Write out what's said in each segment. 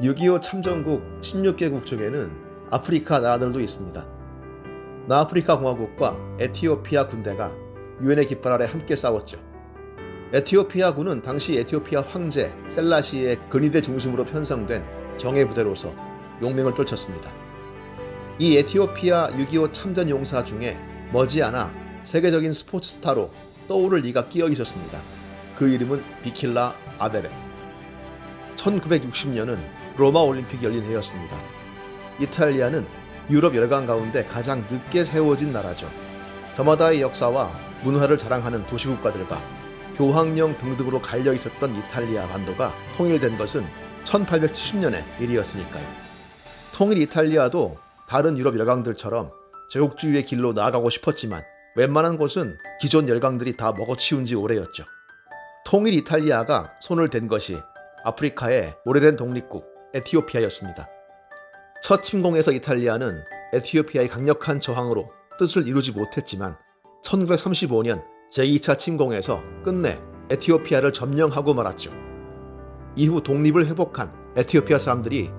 6.25 참전국 16개국 중에는 아프리카 나라들도 있습니다. 남아프리카 공화국과 에티오피아 군대가 유엔의 깃발 아래 함께 싸웠죠. 에티오피아군은 당시 에티오피아 황제 셀라시의 근위대 중심으로 편성된 정예 부대로서 용맹을 펼쳤습니다. 이 에티오피아 6.25 참전 용사 중에 머지않아 세계적인 스포츠 스타로 떠오를 이가 끼어 있었습니다. 그 이름은 비킬라 아베베. 1960년은 로마 올림픽이 열린 해였습니다. 이탈리아는 유럽 열강 가운데 가장 늦게 세워진 나라죠. 저마다의 역사와 문화를 자랑하는 도시국가들과 교황령 등등으로 갈려 있었던 이탈리아 반도가 통일된 것은 1870년의 일이었으니까요. 통일 이탈리아도 다른 유럽 열강들처럼 제국주의의 길로 나아가고 싶었지만 웬만한 곳은 기존 열강들이 다 먹어치운 지 오래였죠. 통일 이탈리아가 손을 댄 것이 아프리카의 오래된 독립국 에티오피아였습니다. 첫 침공에서 이탈리아는 에티오피아의 강력한 저항으로 뜻을 이루지 못했지만 1935년 제2차 침공에서 끝내 에티오피아를 점령하고 말았죠. 이후 독립을 회복한 에티오피아 사람들이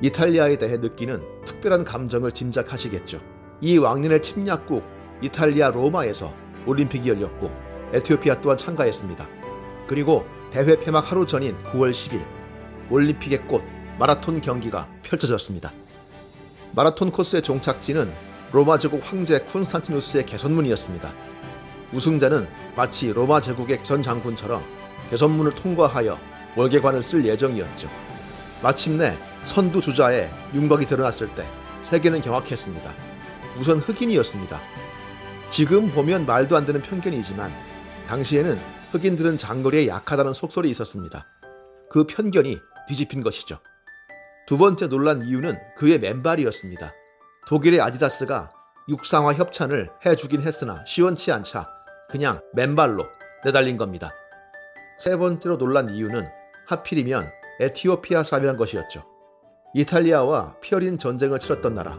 이탈리아에 대해 느끼는 특별한 감정을 짐작하시겠죠. 이 왕년의 침략국 이탈리아 로마에서 올림픽이 열렸고 에티오피아 또한 참가했습니다. 그리고 대회 폐막 하루 전인 9월 10일 올림픽의 꽃 마라톤 경기가 펼쳐졌습니다. 마라톤 코스의 종착지는 로마 제국 황제 콘스탄티누스의 개선문이었습니다. 우승자는 마치 로마 제국의 개선 장군처럼 개선문을 통과하여 월계관을 쓸 예정이었죠. 마침내 선두 주자의 윤곽이 드러났을 때 세계는 경악했습니다. 우선 흑인이었습니다. 지금 보면 말도 안 되는 편견이지만 당시에는 흑인들은 장거리에 약하다는 속설이 있었습니다. 그 편견이 뒤집힌 것이죠. 두 번째 놀란 이유는 그의 맨발이었습니다. 독일의 아디다스가 육상화 협찬을 해주긴 했으나 시원치 않자 그냥 맨발로 내달린 겁니다. 세 번째로 놀란 이유는 하필이면 에티오피아 사람이란 것이었죠. 이탈리아와 피어린 전쟁을 치렀던 나라,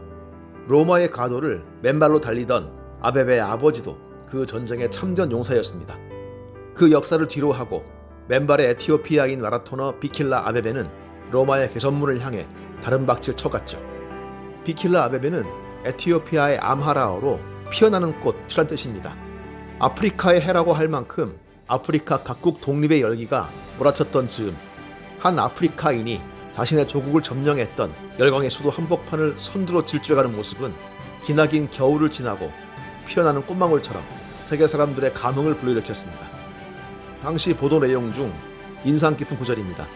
로마의 가도를 맨발로 달리던 아베베의 아버지도 그 전쟁의 참전 용사였습니다. 그 역사를 뒤로하고 맨발의 에티오피아인 마라토너 비킬라 아베베는 로마의 개선문을 향해 다른 박질 쳐갔죠. 비킬라 아베베는 에티오피아의 암하라어로 피어나는 꽃이란 뜻입니다. 아프리카의 해라고 할 만큼 아프리카 각국 독립의 열기가 몰아쳤던 즈음 한 아프리카인이 자신의 조국을 점령했던 열강의 수도 한복판을 선두로 질주해가는 모습은 기나긴 겨울을 지나고 피어나는 꽃망울처럼 세계 사람들의 감흥을 불러일으켰습니다. 당시 보도 내용 중 인상 깊은 구절입니다.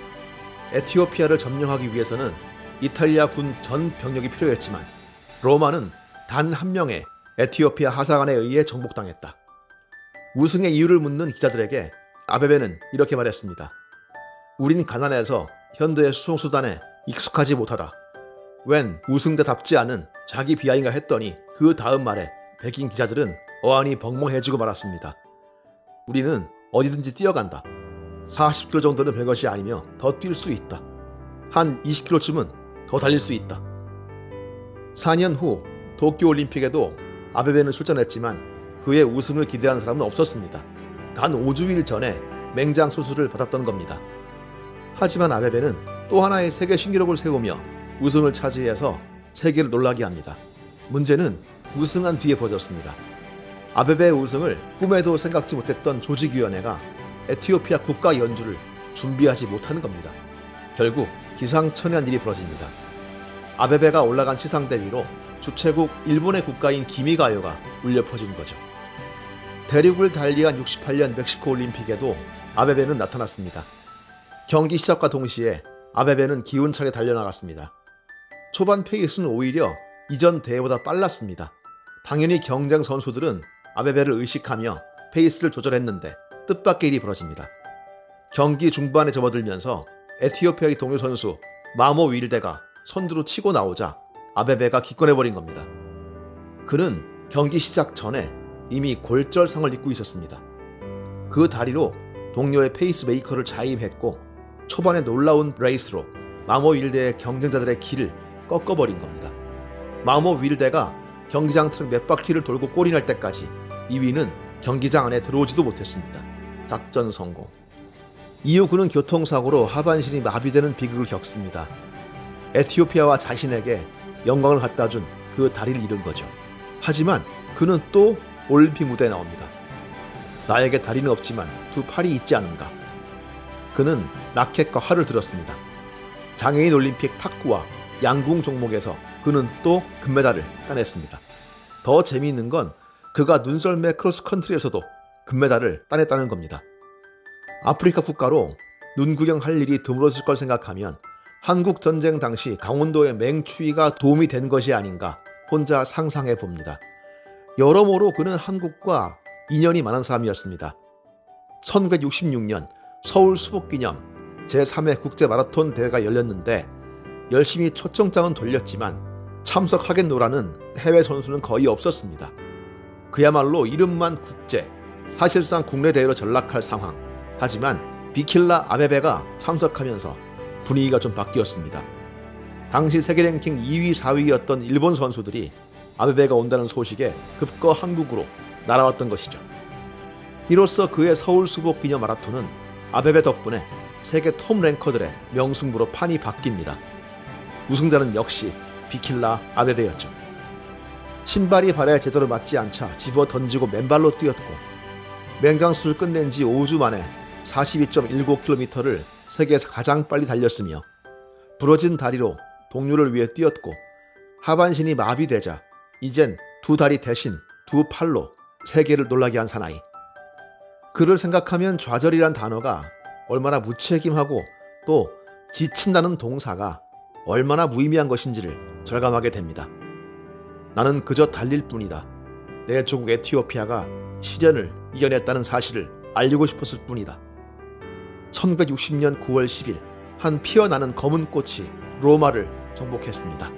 에티오피아를 점령하기 위해서는 이탈리아 군 전 병력이 필요했지만 로마는 단 한 명의 에티오피아 하사관에 의해 정복당했다. 우승의 이유를 묻는 기자들에게 아베베는 이렇게 말했습니다. 우린 가난해서 현대의 수송수단에 익숙하지 못하다. 웬 우승자답지 않은 자기 비하인가 했더니 그 다음 말에 백인 기자들은 어안이 벙벙해지고 말았습니다. 우리는 어디든지 뛰어간다. 40km 정도는 별것이 아니며 더 뛸 수 있다. 한 20km쯤은 더 달릴 수 있다. 4년 후 도쿄올림픽에도 아베베는 출전했지만 그의 우승을 기대하는 사람은 없었습니다. 단 5주일 전에 맹장 수술을 받았던 겁니다. 하지만 아베베는 또 하나의 세계 신기록을 세우며 우승을 차지해서 세계를 놀라게 합니다. 문제는 우승한 뒤에 벌어졌습니다. 아베베의 우승을 꿈에도 생각지 못했던 조직위원회가 에티오피아 국가 연주를 준비하지 못하는 겁니다. 결국 기상천외한 일이 벌어집니다. 아베베가 올라간 시상대 위로 주최국 일본의 국가인 기미가요가 울려 퍼진 거죠. 대륙을 달리한 68년 멕시코 올림픽에도 아베베는 나타났습니다. 경기 시작과 동시에 아베베는 기운차게 달려나갔습니다. 초반 페이스는 오히려 이전 대회보다 빨랐습니다. 당연히 경쟁 선수들은 아베베를 의식하며 페이스를 조절했는데 뜻밖의 일이 벌어집니다. 경기 중반에 접어들면서 에티오피아의 동료 선수 마모 윌데가 선두로 치고 나오자 아베베가 기권해버린 겁니다. 그는 경기 시작 전에 이미 골절상을 입고 있었습니다. 그 다리로 동료의 페이스메이커를 자임했고 초반에 놀라운 레이스로 마모 윌데의 경쟁자들의 길을 꺾어버린 겁니다. 마모 윌데가 경기장 트랙 몇 바퀴를 돌고 골이 날 때까지 2위는 경기장 안에 들어오지도 못했습니다. 작전 성공. 이후 그는 교통사고로 하반신이 마비되는 비극을 겪습니다. 에티오피아와 자신에게 영광을 갖다 준 그 다리를 잃은 거죠. 하지만 그는 또 올림픽 무대에 나옵니다. 나에게 다리는 없지만 두 팔이 있지 않은가. 그는 라켓과 활을 들었습니다. 장애인 올림픽 탁구와 양궁 종목에서 그는 또 금메달을 따냈습니다. 더 재미있는 건 그가 눈썰매 크로스컨트리에서도 금메달을 따냈다는 겁니다. 아프리카 국가로 눈 구경할 일이 드물었을 걸 생각하면 한국 전쟁 당시 강원도의 맹추위가 도움이 된 것이 아닌가 혼자 상상해 봅니다. 여러모로 그는 한국과 인연이 많은 사람이었습니다. 1966년 서울 수복기념 제3회 국제마라톤 대회가 열렸는데 열심히 초청장은 돌렸지만 참석하겠노라는 해외 선수는 거의 없었습니다. 그야말로 이름만 국제, 사실상 국내 대회로 전락할 상황. 하지만 비킬라 아베베가 참석하면서 분위기가 좀 바뀌었습니다. 당시 세계 랭킹 2위, 4위였던 일본 선수들이 아베베가 온다는 소식에 급거 한국으로 날아왔던 것이죠. 이로써 그의 서울 수복 기념 마라톤은 아베베 덕분에 세계 톱 랭커들의 명승부로 판이 바뀝니다. 우승자는 역시 비킬라 아베베였죠. 신발이 발에 제대로 맞지 않자 집어 던지고 맨발로 뛰었고 맹장수를 끝낸 지 5주 만에 42.19km를 세계에서 가장 빨리 달렸으며 부러진 다리로 동료를 위해 뛰었고 하반신이 마비되자 이젠 두 다리 대신 두 팔로 세계를 놀라게 한 사나이. 그를 생각하면 좌절이란 단어가 얼마나 무책임하고 또 지친다는 동사가 얼마나 무의미한 것인지를 절감하게 됩니다. 나는 그저 달릴 뿐이다. 내 조국 에티오피아가 시련을 이겨냈다는 사실을 알리고 싶었을 뿐이다. 1960년 9월 10일 한 피어나는 검은 꽃이 로마를 정복했습니다.